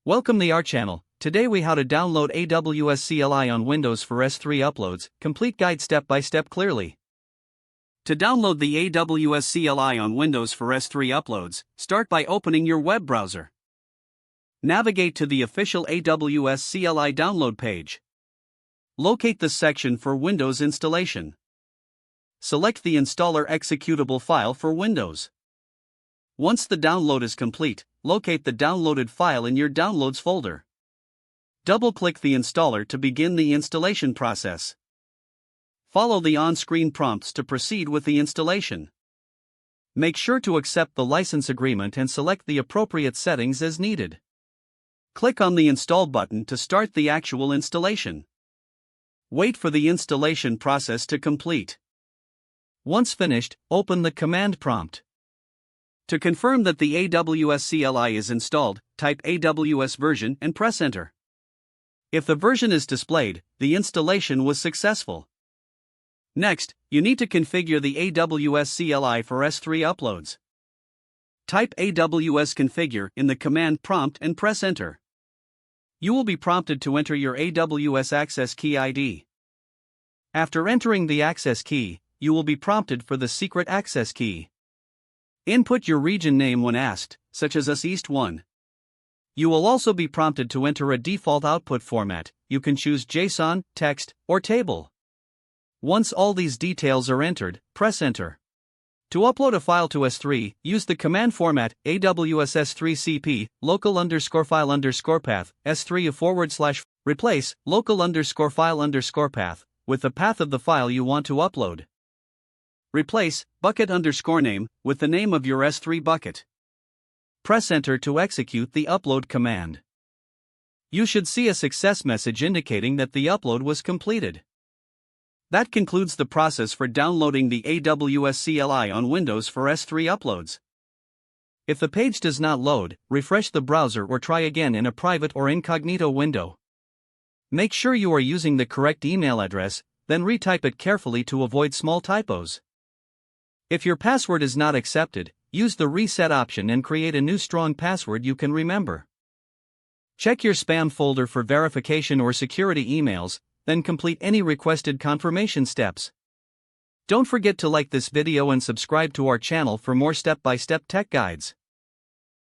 Welcome to our channel. Today we how to download AWS CLI on Windows for S3 uploads, complete guide step by step clearly. To download the AWS CLI on Windows for S3 uploads, start by opening your web browser. Navigate to the official AWS CLI download page. Locate the section for Windows installation. Select the installer executable file for Windows. Once the download is complete, locate the downloaded file in your Downloads folder. Double-click the installer to begin the installation process. Follow the on-screen prompts to proceed with the installation. Make sure to accept the license agreement and select the appropriate settings as needed. Click on the Install button to start the actual installation. Wait for the installation process to complete. Once finished, open the command prompt. To confirm that the AWS CLI is installed, type AWS version and press Enter. If the version is displayed, the installation was successful. Next, you need to configure the AWS CLI for S3 uploads. Type AWS configure in the command prompt and press Enter. You will be prompted to enter your AWS access key ID. After entering the access key, you will be prompted for the secret access key. Input your region name when asked, such as US East 1. You will also be prompted to enter a default output format. You can choose JSON, text, or table. Once all these details are entered, press Enter. To upload a file to S3, use the command format AWS S3 CP local_file_path S3 / replace local_file_path with the path of the file you want to upload. Replace bucket_name with the name of your S3 bucket. Press Enter to execute the upload command. You should see a success message indicating that the upload was completed. That concludes the process for downloading the AWS CLI on Windows for S3 uploads. If the page does not load, refresh the browser or try again in a private or incognito window. Make sure you are using the correct email address, then retype it carefully to avoid small typos. If your password is not accepted, use the reset option and create a new strong password you can remember. Check your spam folder for verification or security emails, then complete any requested confirmation steps. Don't forget to like this video and subscribe to our channel for more step-by-step tech guides.